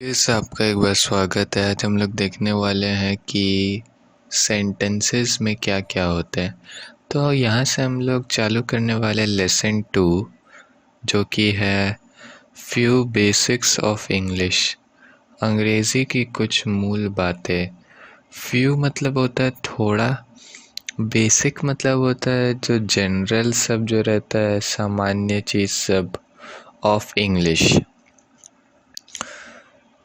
इस आपका एक बार स्वागत है। आज हम लोग देखने वाले हैं कि सेंटेंसेस में क्या क्या होते हैं। तो यहाँ से हम लोग चालू करने वाले लेसन 2, जो कि है फ्यू बेसिक्स ऑफ इंग्लिश, अंग्रेज़ी की कुछ मूल बातें। फ्यू मतलब होता है थोड़ा, बेसिक मतलब होता है जो जनरल सब जो रहता है, सामान्य चीज़ सब ऑफ इंग्लिश।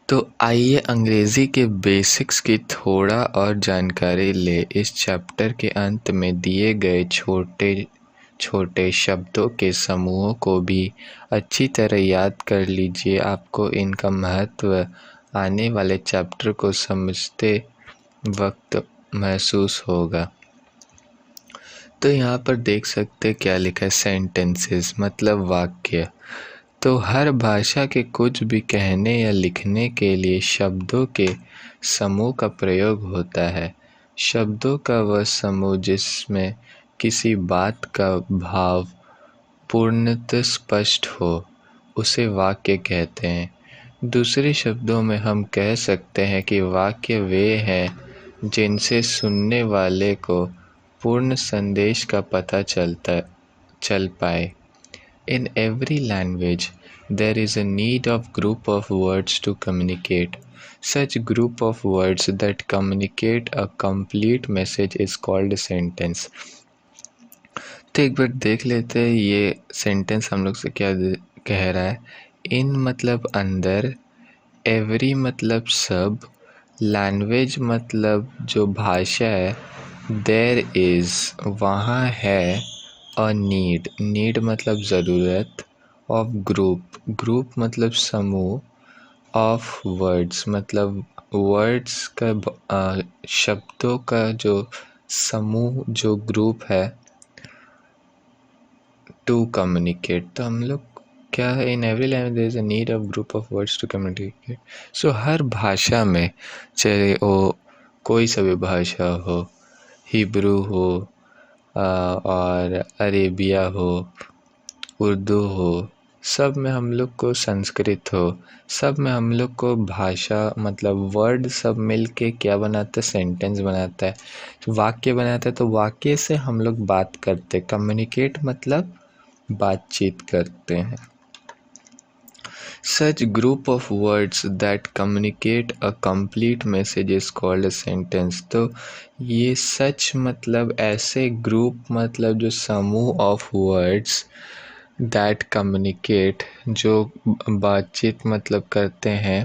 तो आइए अंग्रेज़ी के बेसिक्स की थोड़ा और जानकारी ले। इस चैप्टर के अंत में दिए गए छोटे छोटे शब्दों के समूहों को भी अच्छी तरह याद कर लीजिए। आपको इनका महत्व आने वाले चैप्टर को समझते वक्त महसूस होगा। तो यहाँ पर देख सकते क्या लिखा है, सेंटेंसेस मतलब वाक्य। तो हर भाषा के कुछ भी कहने या लिखने के लिए शब्दों के समूह का प्रयोग होता है। शब्दों का वह समूह जिसमें किसी बात का भाव पूर्णतः स्पष्ट हो, उसे वाक्य कहते हैं। दूसरे शब्दों में हम कह सकते हैं कि वाक्य वे हैं जिनसे सुनने वाले को पूर्ण संदेश का पता चल पाए। In every language, there is a need of group of words to communicate. Such group of words that communicate a complete message is called a sentence. तो एक बार देख लेते हैं ये सेंटेंस हम लोग से क्या कह रहा है। इन मतलब अंदर, एवरी मतलब सब, लैंग्वेज मतलब जो भाषा है, देयर इज़ वहाँ है, और नीड मतलब ज़रूरत, ऑफ ग्रुप मतलब समूह, ऑफ वर्ड्स मतलब वर्ड्स का शब्दों का जो समूह, जो ग्रुप है, टू कम्युनिकेट। तो हम लोग क्या है, in every language there is a need of group of words to communicate. So हर भाषा में, चाहे वो कोई सा भी भाषा हो, हिब्रू हो और अरेबिया हो, उर्दू हो, सब में हम लोग को, संस्कृत हो, सब में हम लोग को भाषा मतलब वर्ड सब मिल के क्या बनाता है, सेंटेंस बनाता है, वाक्य बनाता है। तो वाक्य से हम लोग बात करते, कम्युनिकेट मतलब बातचीत करते हैं। Such group of words that communicate a complete message is called a sentence। तो ये सच मतलब ऐसे ग्रुप मतलब जो समूह ऑफ वर्ड्स, दैट कम्युनिकेट जो बातचीत मतलब करते हैं,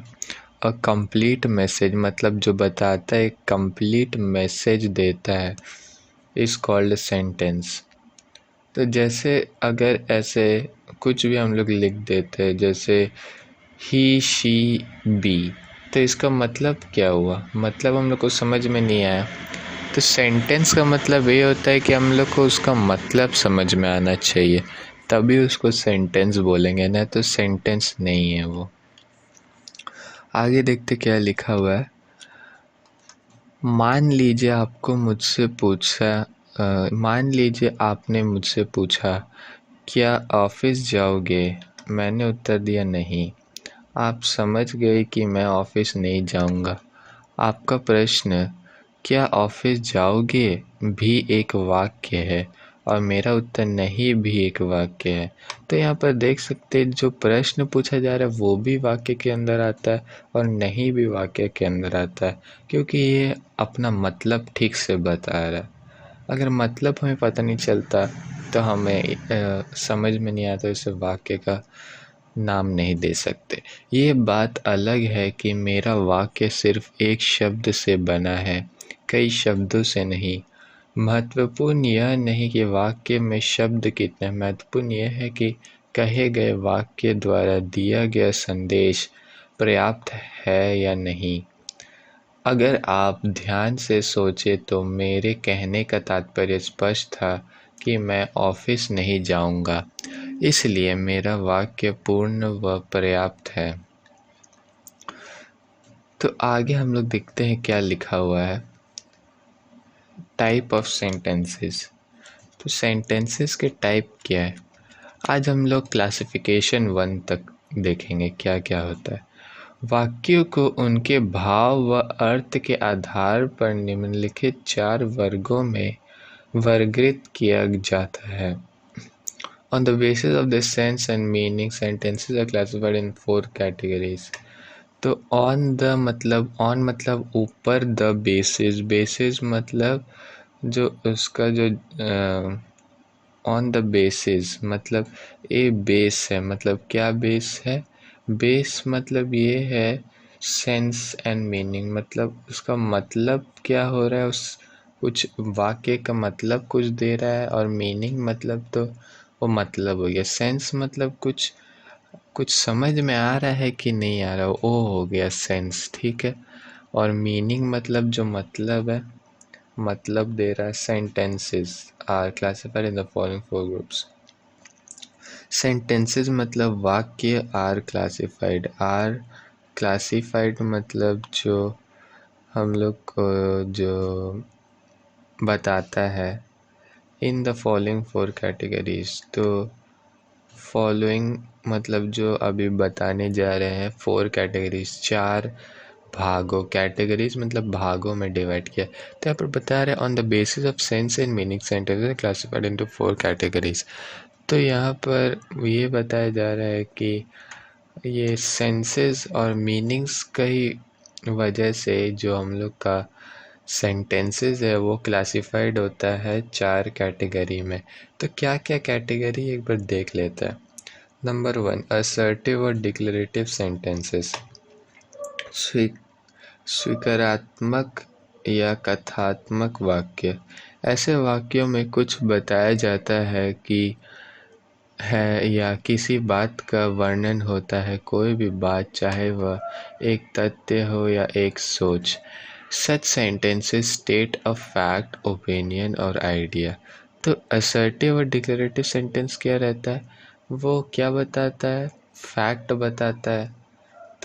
अ कंप्लीट मैसेज मतलब जो बताता है, कंप्लीट मैसेज देता है, इज कॉल्ड सेंटेंस। तो जैसे अगर ऐसे कुछ भी हम लोग लिख देते हैं, जैसे ही शी बी, तो इसका मतलब क्या हुआ, मतलब हम लोग को समझ में नहीं आया। तो सेंटेंस का मतलब ये होता है कि हम लोग को उसका मतलब समझ में आना चाहिए, तभी उसको सेंटेंस बोलेंगे, ना तो सेंटेंस नहीं है वो। आगे देखते क्या लिखा हुआ है। मान लीजिए आपने मुझसे पूछा क्या ऑफिस जाओगे। मैंने उत्तर दिया नहीं। आप समझ गए कि मैं ऑफिस नहीं जाऊंगा। आपका प्रश्न क्या ऑफिस जाओगे भी एक वाक्य है, और मेरा उत्तर नहीं भी एक वाक्य है। तो यहाँ पर देख सकते हैं जो प्रश्न पूछा जा रहा है वो भी वाक्य के अंदर आता है, और नहीं भी वाक्य के अंदर आता है, क्योंकि ये अपना मतलब ठीक से बता रहा है। अगर मतलब हमें पता नहीं चलता तो हमें समझ में नहीं आता, इसे वाक्य का नाम नहीं दे सकते। ये बात अलग है कि मेरा वाक्य सिर्फ एक शब्द से बना है, कई शब्दों से नहीं। महत्वपूर्ण यह नहीं कि वाक्य में शब्द कितने, महत्वपूर्ण यह है कि कहे गए वाक्य द्वारा दिया गया संदेश पर्याप्त है या नहीं। अगर आप ध्यान से सोचे तो मेरे कहने का तात्पर्य स्पष्ट था कि मैं ऑफिस नहीं जाऊंगा, इसलिए मेरा वाक्य पूर्ण व पर्याप्त है। तो आगे हम लोग देखते हैं क्या लिखा हुआ है। Type of sentences. तो सेंटेंसेस के टाइप क्या है, आज हम लोग क्लासिफिकेशन 1 तक देखेंगे क्या क्या होता है। वाक्यों को उनके भाव व अर्थ के आधार पर निम्नलिखित 4 वर्गों में वर्गीकृत किया जाता है। On the basis of their sense and meaning, sentences are classified in 4 categories. तो on मतलब ऊपर, the basis मतलब जो उसका जो ऑन द बेसिस मतलब ए बेस है, मतलब क्या बेस है? बेस मतलब ये है सेंस एंड मीनिंग, मतलब उसका मतलब क्या हो रहा है, उस कुछ वाक्य का मतलब कुछ दे रहा है, और मीनिंग मतलब तो वो मतलब हो गया। सेंस मतलब कुछ कुछ समझ में आ रहा है कि नहीं आ रहा, वो हो गया सेंस, ठीक है। और मीनिंग मतलब जो मतलब है, मतलब दे रहा है। Sentences are classified in the following 4 groups. Sentences मतलब वाक्य आर क्लासिफाइड मतलब जो हम लोग को जो बताता है इन द फॉलोइंग 4 कैटेगरीज। तो फॉलोइंग मतलब जो अभी बताने जा रहे हैं 4 कैटेगरीज, 4 भागों, कैटेगरीज मतलब भागों में डिवाइड किया। तो यहाँ पर बता रहे हैं on the basis of sense and meaning sentences classified into 4 categories. तो यहाँ पर ये बताया जा रहा है कि ये सेंसेस और मीनिंग्स की वजह से जो हम लोग का सेंटेंसेस है वो क्लासिफाइड होता है 4 कैटेगरी में। तो क्या क्या कैटेगरी एक बार देख लेते हैं। नंबर 1, असर्टिव और डिक्लेरेटिव सेंटेंसेस। स्वीकारात्मक या कथात्मक वाक्य। ऐसे वाक्यों में कुछ बताया जाता है कि है या किसी बात का वर्णन होता है, कोई भी बात, चाहे वह एक तथ्य हो या एक सोच। Such sentences state a fact, opinion और आइडिया। तो असर्टिव और डिक्लेरेटिव सेंटेंस क्या रहता है? वो क्या बताता है? फैक्ट बताता है,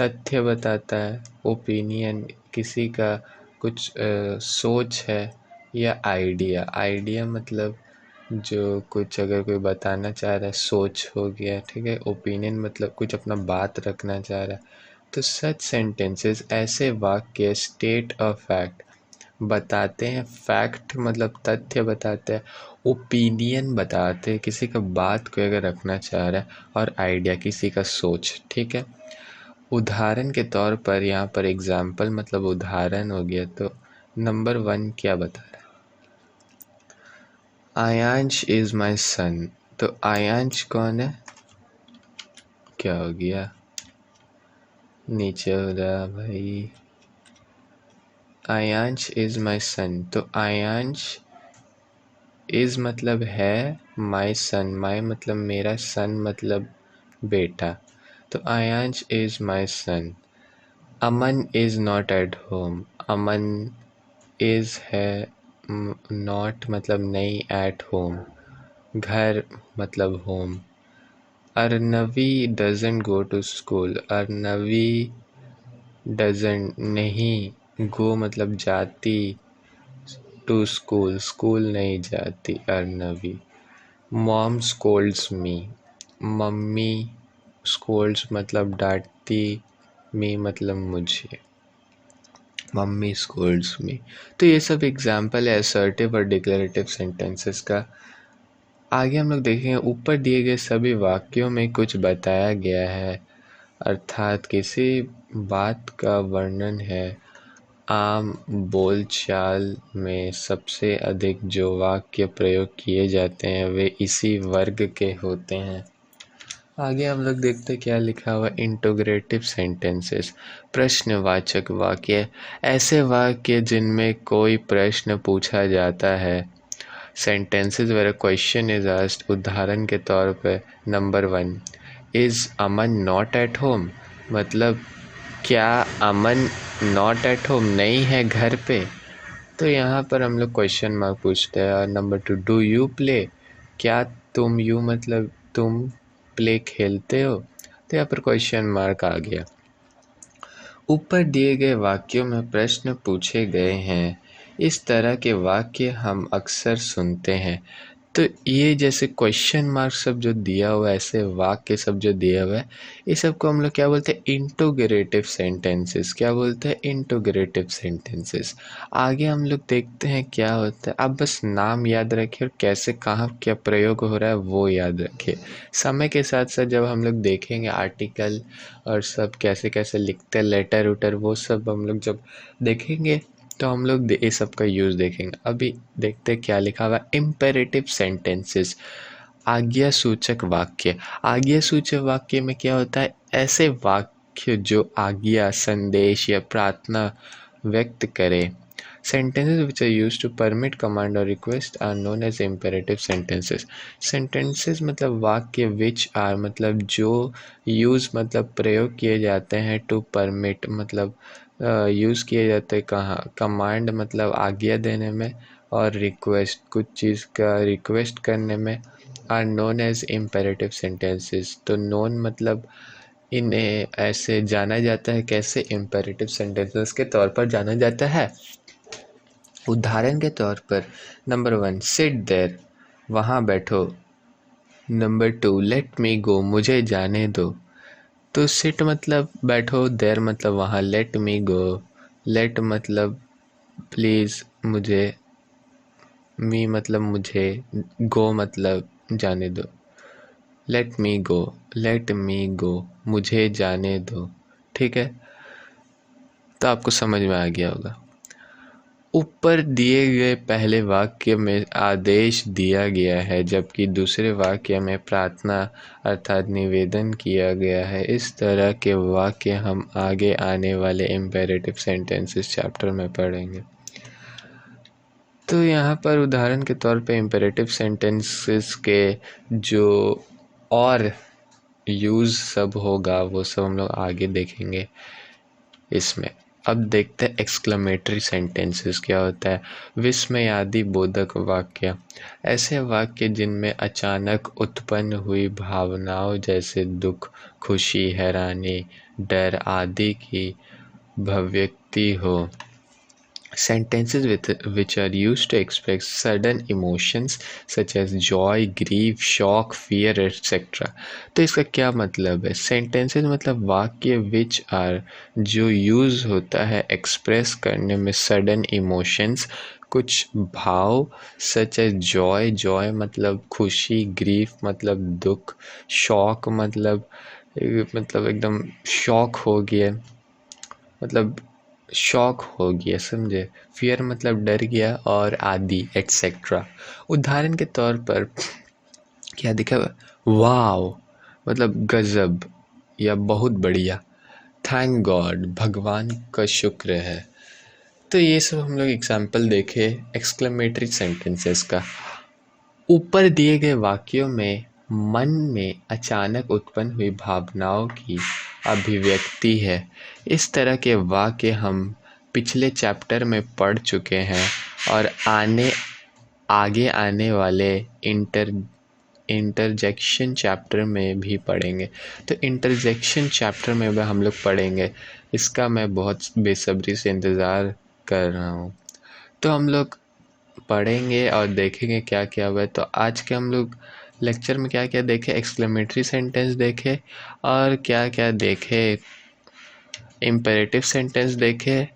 तथ्य बताता है, ओपिनियन किसी का कुछ सोच है, या आइडिया मतलब जो कुछ अगर कोई बताना चाह रहा है, सोच हो गया, ठीक है। ओपिनियन मतलब कुछ अपना बात रखना चाह रहा है। तो सच सेंटेंसेस ऐसे वाक्य स्टेट ऑफ फैक्ट बताते हैं, फैक्ट मतलब तथ्य बताते हैं, ओपिनियन बताते हैं किसी का बात को अगर रखना चाह रहा है, और आइडिया किसी का सोच, ठीक है। उदाहरण के तौर पर यहाँ पर एग्जाम्पल मतलब उदाहरण हो गया। तो नंबर 1 क्या बता रहा है? आयांश इज माई सन। तो आयांश कौन है? क्या हो गया? नीचे हो रहा भाई। आयांश इज माई सन। तो आयांश इज मतलब है, माई सन, माई मतलब मेरा, सन मतलब बेटा। तो Aayansh is my son. Aman is not at home. Aman is है, नॉट मतलब नहीं, एट होम घर मतलब home. Arnavi doesn't go to school. Arnavi doesn't नहीं, गो मतलब जाती, टू स्कूल स्कूल नहीं जाती Arnavi. Mom scolds me. Mummy scolds मतलब डांटती, मी मतलब मुझे, मम्मी स्कोल्ड्स मी। तो ये सब एग्जाम्पल है असर्टिव और डिक्लेरेटिव सेंटेंसेस का। आगे हम लोग देखेंगे ऊपर दिए गए सभी वाक्यों में कुछ बताया गया है, अर्थात किसी बात का वर्णन है। आम बोलचाल में सबसे अधिक जो वाक्य प्रयोग किए जाते हैं वे इसी वर्ग के होते हैं। आगे हम लोग देखते क्या लिखा हुआ, इंटीग्रेटिव सेंटेंसेस, प्रश्नवाचक वाक्य। ऐसे वाक्य जिनमें कोई प्रश्न पूछा जाता है। Sentences where a question is asked. उदाहरण के तौर पे number 1, is Aman not at home. मतलब क्या अमन नॉट एट होम नहीं है घर पे? तो यहाँ पर हम लोग क्वेश्चन मार्क पूछते हैं। और नंबर 2, डू यू प्ले। क्या तुम, यू मतलब तुम, प्ले खेलते हो। तो यहाँ पर क्वेश्चन मार्क आ गया। ऊपर दिए गए वाक्यों में प्रश्न पूछे गए हैं। इस तरह के वाक्य हम अक्सर सुनते हैं। तो ये जैसे क्वेश्चन मार्क सब जो दिया हुआ है, ऐसे वाक्य सब जो दिया हुआ है, ये सब को हम लोग क्या बोलते हैं? इंटोगरेटिव सेंटेंसेस। क्या बोलते हैं? इंटोगरेटिव सेंटेंसेस। आगे हम लोग देखते हैं क्या होता है। आप बस नाम याद रखिए और कैसे कहाँ क्या प्रयोग हो रहा है वो याद रखिए। समय के साथ साथ जब हम लोग देखेंगे आर्टिकल और सब कैसे कैसे लिखते हैं, लेटर उटर, वो सब हम लोग जब देखेंगे तो हम लोग ये सब का यूज़ देखेंगे। अभी देखते हैं क्या लिखा हुआ है। इम्पेरेटिव सेंटेंसेस, आज्ञा सूचक वाक्य। आज्ञा सूचक वाक्य में क्या होता है? ऐसे वाक्य जो आज्ञा, संदेश या प्रार्थना व्यक्त करे। Sentences which are used to permit, command or request are known as imperative sentences. Sentences मतलब वाक्य, which are मतलब जो, use मतलब प्रयोग किए जाते हैं, to permit मतलब यूज़ किए जाते हैं कहाँ, कमांड मतलब आज्ञा देने में, और रिक्वेस्ट कुछ चीज़ का रिक्वेस्ट करने में, are known as imperative sentences. तो नोन मतलब इन्हें ऐसे जाना जाता है, कैसे? इम्पेरेटिव सेंटेंसेस के तौर पर जाना जाता है। उदाहरण के तौर पर नंबर 1, सिट देयर, वहाँ बैठो। नंबर 2, लेट मी गो, मुझे जाने दो। तो सिट मतलब बैठो, देयर मतलब वहाँ, लेट मी गो, लेट मतलब प्लीज़ मुझे, मी मतलब मुझे, गो मतलब जाने दो। लेट मी गो, लेट मी गो, मुझे जाने दो। ठीक है, तो आपको समझ में आ गया होगा। ऊपर दिए गए पहले वाक्य में आदेश दिया गया है, जबकि दूसरे वाक्य में प्रार्थना अर्थात निवेदन किया गया है। इस तरह के वाक्य हम आगे आने वाले इम्पेरेटिव सेंटेंसेस चैप्टर में पढ़ेंगे। तो यहाँ पर उदाहरण के तौर पे इम्पेरेटिव सेंटेंसेस के जो और यूज़ सब होगा वो सब हम लोग आगे देखेंगे इसमें। अब देखते हैं एक्सक्लेमेटरी सेंटेंसेस क्या होता है। विस्मयादि बोधक वाक्य, ऐसे वाक्य जिनमें अचानक उत्पन्न हुई भावनाओं जैसे दुख, खुशी, हैरानी, डर आदि की अभिव्यक्ति हो। Sentences which are used to express sudden emotions such as joy, grief, shock, fear, etc. तो इसका क्या मतलब है? Sentences मतलब वाक्य which are जो यूज़ होता है एक्सप्रेस करने में sudden emotions, कुछ भाव, सच एज जॉय, जॉय मतलब खुशी, ग्रीफ मतलब दुख, शॉक मतलब एकदम शॉक हो गया, मतलब शॉक हो गया, समझे। फियर मतलब डर गया, और आदि एटसेट्रा। उदाहरण के तौर पर क्या दिखा? वाव मतलब गजब या बहुत बढ़िया। थैंक गॉड भगवान का शुक्र है। तो ये सब हम लोग एग्जाम्पल देखे एक्सक्लेमेटरी सेंटेंसेस का। ऊपर दिए गए वाक्यों में मन में अचानक उत्पन्न हुई भावनाओं की अभिव्यक्ति है। इस तरह के वाक्य हम पिछले चैप्टर में पढ़ चुके हैं और आगे आने वाले इंटरजेक्शन चैप्टर में भी पढ़ेंगे। तो इंटरजेक्शन चैप्टर में भी हम लोग पढ़ेंगे, इसका मैं बहुत बेसब्री से इंतज़ार कर रहा हूँ। तो हम लोग पढ़ेंगे और देखेंगे क्या क्या हुआ है। तो आज के हम लोग लेक्चर में क्या क्या देखे? एक्सक्लेमेटरी सेंटेंस देखे, और क्या क्या देखे? इम्पेरेटिव सेंटेंस देखे,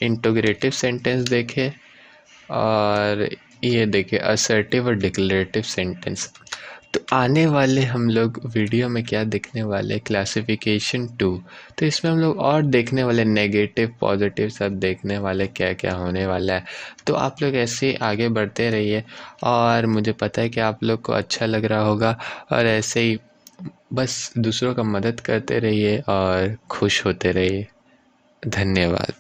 इंटोग्रेटिव सेंटेंस देखे, और ये देखे असर्टिव और डिक्लेरेटिव सेंटेंस। तो आने वाले हम लोग वीडियो में क्या देखने वाले? क्लासिफिकेशन 2। तो इसमें हम लोग और देखने वाले नेगेटिव पॉजिटिव सब देखने वाले क्या क्या होने वाला है। तो आप लोग ऐसे आगे बढ़ते रहिए, और मुझे पता है कि आप लोग को अच्छा लग रहा होगा, और ऐसे ही बस दूसरों का मदद करते रहिए और खुश होते रहिए। धन्यवाद।